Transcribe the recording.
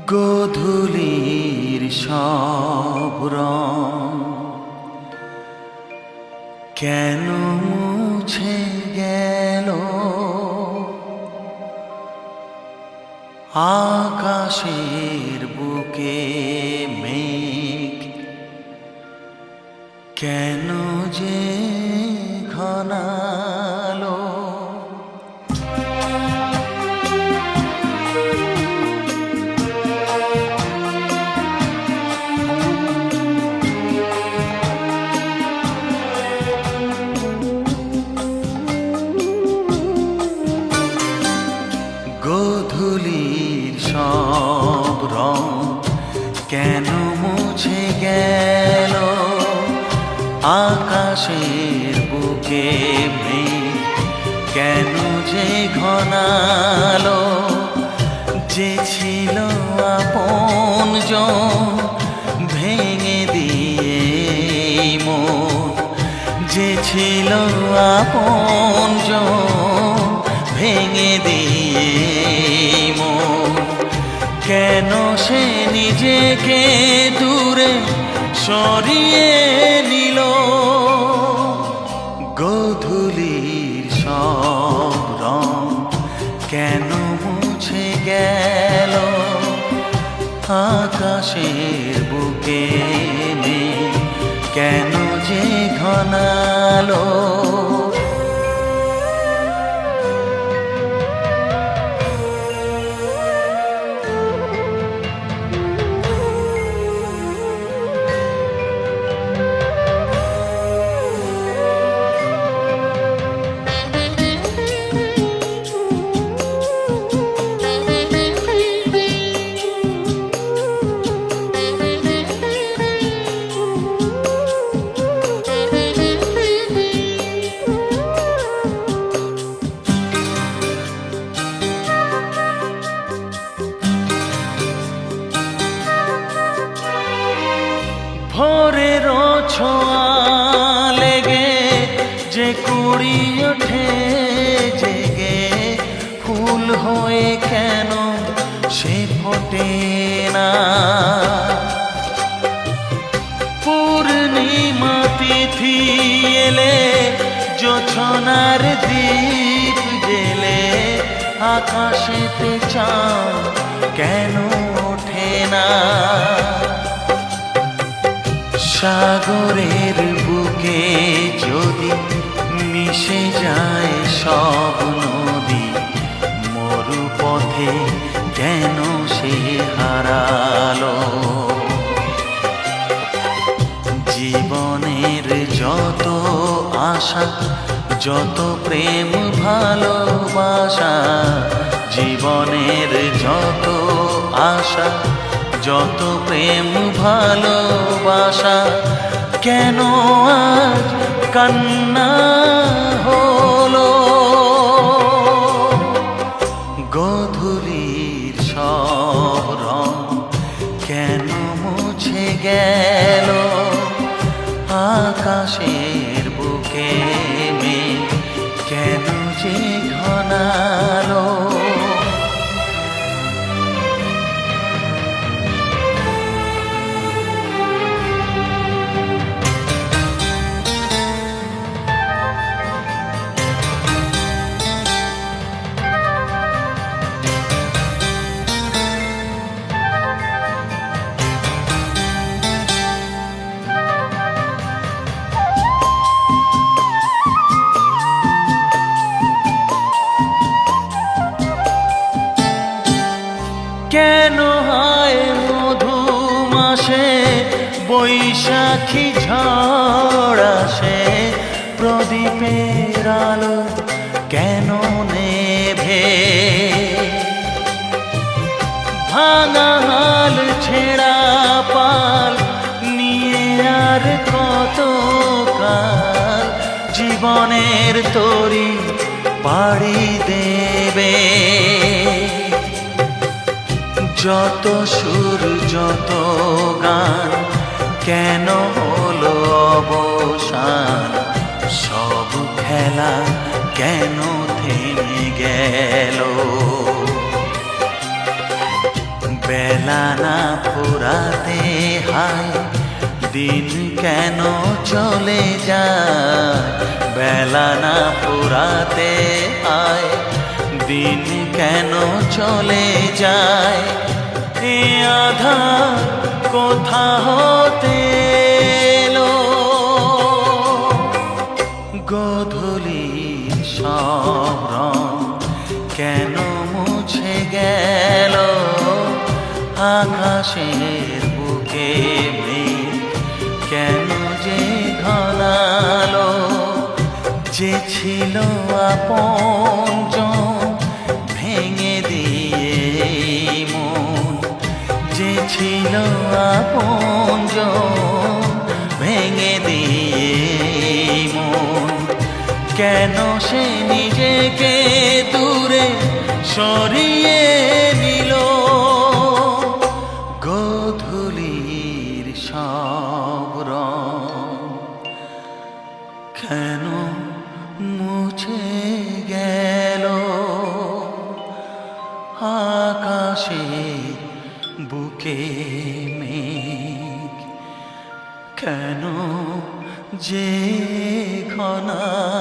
গোধূলির সব রং কেন মুছে গেল, আকাশের বুকে মেঘ কেন যে ঘনালো। গোধূলির সব রং কেন মুছে গেল, আকাশের বুকে মেঘ কেন যে ঘনালো। যে ছিল আপনজন ভেঙে দিয়ে মন, যে ছিল আপনজন ভেঙে দিয়ে মন, কেন সে নিজেকে দূরে সরিয়ে নিল। গোধূলির সব রং কেন মুছে গেল, আকাশের বুকে মেঘ কেন যে ঘনালো। ভোরের ছোঁয়া লেগে যে কুড়ি ওঠে জেগে, ফুল হয়ে কেন সে ফোটে না। পূর্ণিমা তিথি এলে জোছনার দীপ জেলে, আকাশেতে চাঁদ কেন ওঠে না। সাগরের বুকে যদি মিশে যায় সব নদী, মরুপথে কেন সে হারালো। জীবনের যত আশা যত প্রেম ভালোবাসা, জীবনের যত আশা যত প্রেম ভালোবাসা, কেন আজ কান্না হলো। গোধূলির সব রং কেন মুছে গেল, আকাশের বুকে মেঘ কেন যে ঘনালো। কেন হয় মধু মাসে বৈশাখী ঝড় আসে, প্রদীপের আলো কেন নেভে। ভাঙা হাল ছেঁড়া পাল নিয়ে আর কত কাল জীবনের তরি পাড়ি দেবে। যত সুর যত গান কেন হলো অবসান, সব খেলা কেন থেমে গেল। বেলা না ফুরাতে হায় দিন কেন চলে যায়, বেলা না ফুরাতে হায় দিন কেন চলে যায়। এ আধার কোথা হতে এলো, গোধূলির সব রং কেন মুছে গেল, আকাশের বুকে মেঘ কেন যে ঘনালো। যে ছিল আপনজন ভেঙে দিয়ে মন, যে ছিল আপনজন ভেঙে দিয়ে মন, কেন সে নিজেকে দূরে সরিয়ে নিল। গোধূলির সব রং কেন মুছে গেল, আকাশের বুকে মেঘ কেন যে ঘনালো।